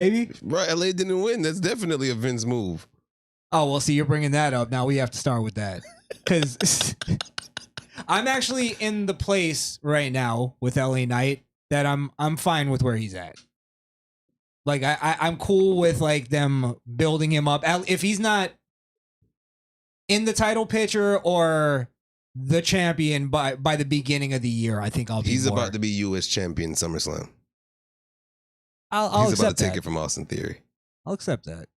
Maybe. Right, LA didn't win. That's definitely a Vince move. Oh, well, see, you're bringing that up. Now we have to start with that. Because I'm actually in the place right now with LA Knight that I'm fine with where he's at. Like, I'm cool with, like, them building him up. If he's not in the title picture or the champion by the beginning of the year, I think I'll be He's more. about to be U.S. champion SummerSlam. I'll He's about to take that. it from Austin Theory. I'll accept that.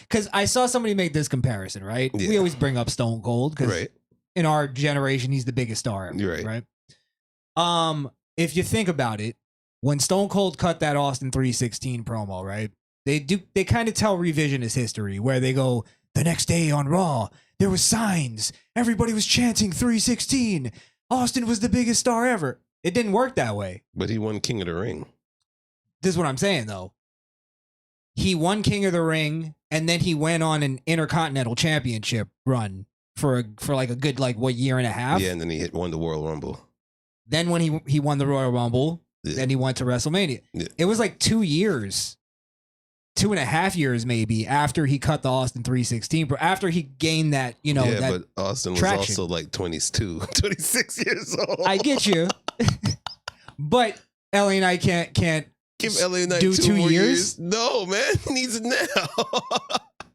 Because I saw somebody make this comparison, right? Yeah. We always bring up Stone Cold because Right. in our generation, he's the biggest star ever, You're right. If you think about it, when Stone Cold cut that Austin 316 promo, right? They kind of tell revisionist history where they go, the next day on Raw, there was signs. Everybody was chanting 316. Austin was the biggest star ever. It didn't work that way. But he won King of the Ring. This is what I'm saying, though. He won King of the Ring, and then he went on an Intercontinental Championship run for like a good, like, what, year and a half? Yeah, and then he won the Royal Rumble. Then when he won the Royal Rumble, then he went to WrestleMania. Yeah. It was like 2 years, 2.5 years maybe, after he cut the Austin 316, after he gained that, Yeah, that but Austin was traction. also like 22, 26 years old. I get you. But LA Knight can't Give LA Knight do 2 more years? No, man. He needs it now.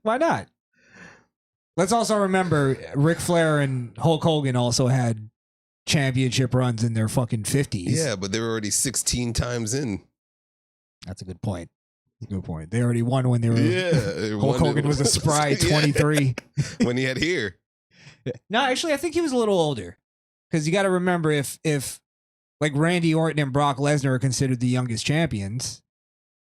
Why not? Let's also remember Ric Flair and Hulk Hogan also had championship runs in their fucking 50s. Yeah, but they were already 16 times in. That's a good point. Good point. They already won when they were. Yeah. Hulk Hogan was a spry 23. When he had hair. No, actually, I think he was a little older. Because you got to remember, if like Randy Orton and Brock Lesnar are considered the youngest champions,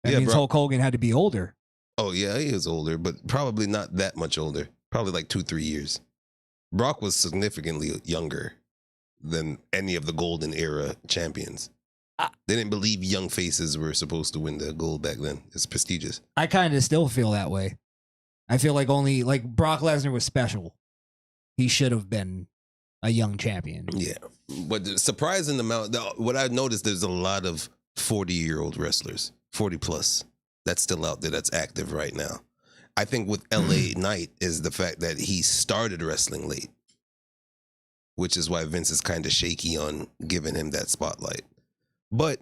that means Hulk Hogan had to be older. Oh, yeah, he was older, but probably not that much older. Probably like 2-3 years. Brock was significantly younger than any of the golden era champions. They didn't believe young faces were supposed to win the gold back then. It's prestigious. I kind of still feel that way. I feel like Brock Lesnar was special. He should have been a young champion. Yeah. But the surprising amount, what I've noticed, there's a lot of 40-year-old wrestlers, 40 plus, that's still out there, that's active right now. I think with LA Knight is the fact that he started wrestling late, which is why Vince is kind of shaky on giving him that spotlight. But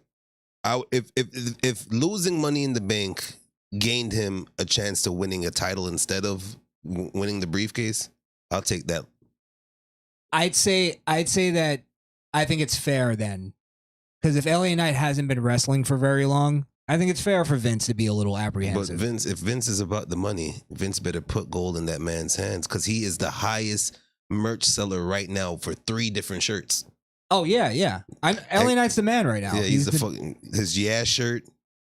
if losing Money in the Bank gained him a chance to winning a title instead of winning the briefcase, I'll take that. I'd say that I think it's fair then, because if LA Knight hasn't been wrestling for very long, I think it's fair for Vince to be a little apprehensive. But if Vince is about the money, Vince better put gold in that man's hands, because he is the highest merch seller right now for 3 different shirts. Oh yeah. LA Knight's the man right now. Yeah, he's the fucking his shirt,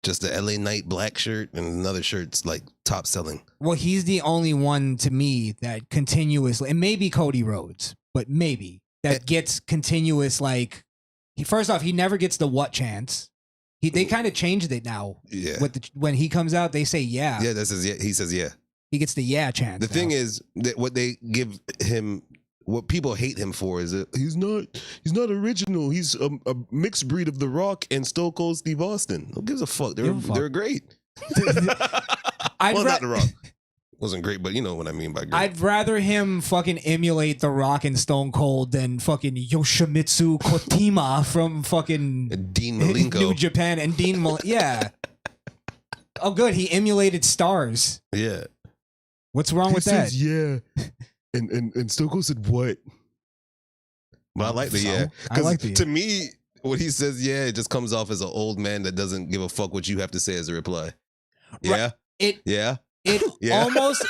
just the LA Knight black shirt, and another shirt's like top selling. Well, he's the only one to me that continuously, and maybe Cody Rhodes, but maybe that gets continuous. Like, first off, he never gets the what chance. They kind of changed it now. Yeah. When he comes out, they say yeah. Yeah, that's his, yeah. He says yeah. He gets the yeah chance. The thing is that what they give him, what people hate him for, is that he's not original. He's a mixed breed of The Rock and Stone Cold Steve Austin. Who gives a fuck? They're great. Not The Rock. Wasn't great, but you know what I mean by great. I'd rather him fucking emulate The Rock and Stone Cold than fucking Yoshimitsu Kotima from fucking Dean Malenko. New Japan and yeah. Oh, good. He emulated stars. Yeah. What's wrong with that? Yeah. And Stone Cold said what? But I like the yeah. I like the to me, when he says yeah, it just comes off as an old man that doesn't give a fuck what you have to say as a reply. Yeah. Right. Almost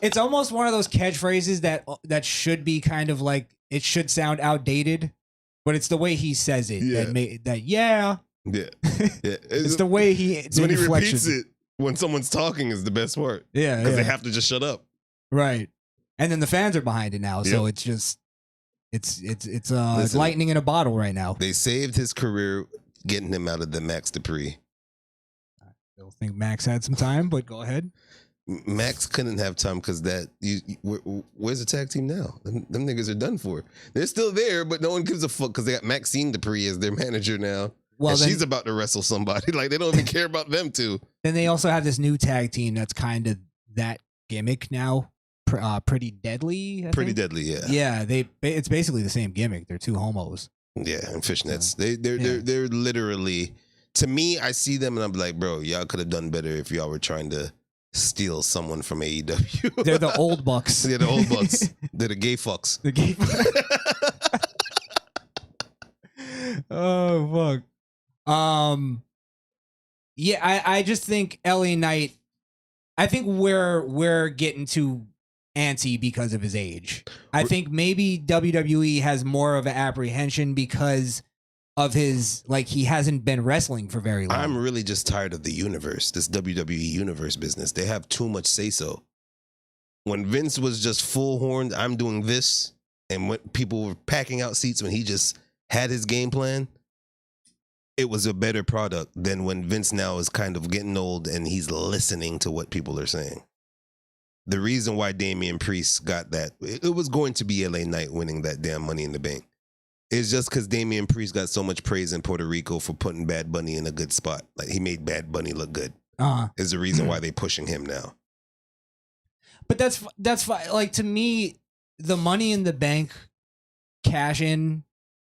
it's almost one of those catchphrases that should be kind of like, it should sound outdated, but it's the way he says it Yeah. It's the way when he repeats it when someone's talking is the best part. Yeah. Because they have to just shut up. Right. And then the fans are behind it now, so it's just it's lightning in a bottle right now. They saved his career getting him out of the Max Dupree. I don't think Max had some time, but go ahead. Max couldn't have time because where's the tag team now? Them niggas are done for. They're still there, but no one gives a fuck because they got Maxine Dupree as their manager now. Well, and then, she's about to wrestle somebody. Like they don't even care about them too. then they also have this new tag team that's kind of that gimmick now. Pretty Deadly. I Pretty think. Deadly, yeah. Yeah, it's basically the same gimmick. They're two homos. Yeah, and fishnets. Yeah. They're literally, to me, I see them and I'm like, bro, y'all could have done better if y'all were trying to steal someone from AEW. They're the old bucks. They're the old bucks. They're the gay fucks. The gay. Oh fuck. Yeah, I just think LA Knight. I think we're getting too antsy because of his age. I think maybe WWE has more of an apprehension because of his, like, he hasn't been wrestling for very long. I'm really just tired of the universe, this WWE universe business. They have too much say so. When Vince was just full horned, I'm doing this, and when people were packing out seats when he just had his game plan, it was a better product than when Vince now is kind of getting old and he's listening to what people are saying. The reason why Damian Priest got that, it was going to be LA Knight winning that damn Money in the Bank. It's just because Damian Priest got so much praise in Puerto Rico for putting Bad Bunny in a good spot. Like, he made Bad Bunny look good. Is the reason why they pushing him now. But that's fine. Like, to me, the Money in the Bank cash in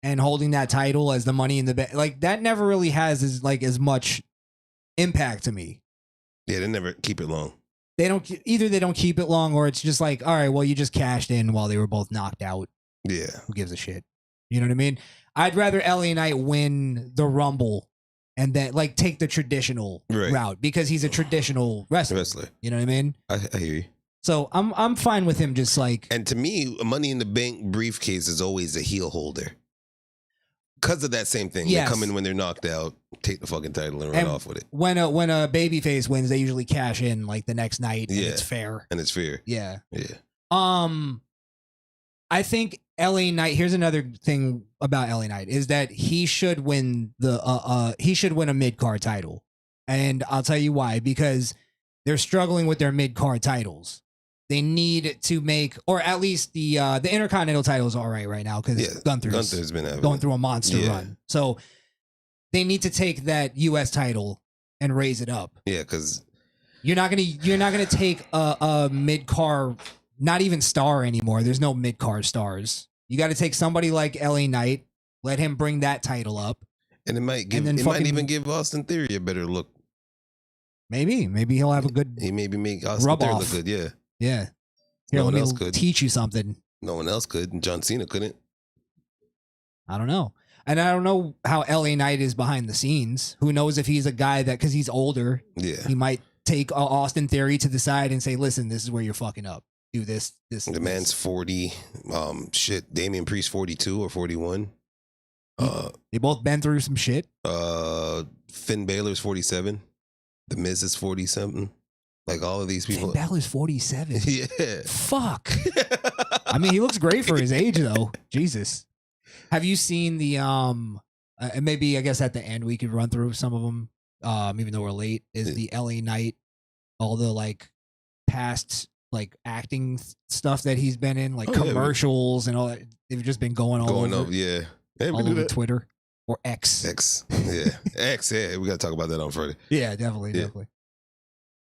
and holding that title as the Money in the Bank, like, that never really has as much impact to me. Yeah, they never keep it long. They don't keep it long, or it's just like, all right, well, you just cashed in while they were both knocked out. Yeah. Who gives a shit? You know what I mean? I'd rather LA Knight win the Rumble and then, like, take the traditional route because he's a traditional wrestler. You know what I mean? I hear you. So I'm fine with him just like. And to me, a Money in the Bank briefcase is always a heel holder. Because of that same thing. Yes. They come in when they're knocked out, take the fucking title and run off with it. When a babyface wins, they usually cash in like the next night. And it's fair. And it's fair. Yeah. Yeah. I think LA Knight, here's another thing about LA Knight, is that he should win a mid-card title. And I'll tell you why, because they're struggling with their mid-card titles. They need to make, or at least the Intercontinental title is all right now because Gunther's been going through a monster run. So they need to take that U.S. title and raise it up. Yeah, because you're not gonna take a mid-card, not even star anymore. There's no mid-card stars. You got to take somebody like LA Knight, let him bring that title up, and it might even give Austin Theory a better look. Maybe he'll have a good. He maybe make Austin Theory look good. Yeah. Yeah. Here, no one else could teach you something. No one else could. And John Cena couldn't. I don't know. And I don't know how LA Knight is behind the scenes. Who knows if he's a guy that, because he's older, he might take Austin Theory to the side and say, listen, this is where you're fucking up. Do this. The man's 40. Damian Priest 42 or 41. They both been through some shit. Finn Balor's 47. The Miz is 40-something. Like, all of these people. Finn Balor's 47. Yeah. Fuck. I mean, he looks great for his age, though. Jesus. Have you seen the maybe I guess at the end we could run through some of them, even though we're late, is the LA Knight, all the like past like acting stuff that he's been in, like commercials and all that. They've just been going all over. All over Twitter or X. Yeah. X, yeah. We gotta talk about that on Friday. Yeah, definitely.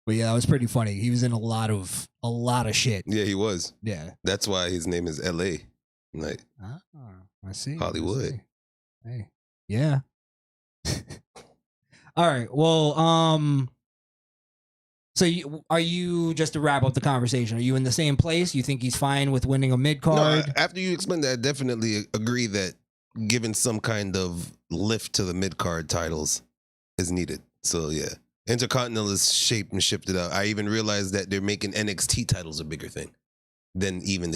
But yeah, it was pretty funny. He was in a lot of shit. Yeah, he was. Yeah. That's why his name is LA Knight. I see. Hollywood. Hey. Yeah. All right. Well, so are you, just to wrap up the conversation, are you in the same place? You think he's fine with winning a mid-card? No, after you explain that, I definitely agree that giving some kind of lift to the mid-card titles is needed. So, yeah. Intercontinental is shaped and shifted out. I even realized that they're making NXT titles a bigger thing than even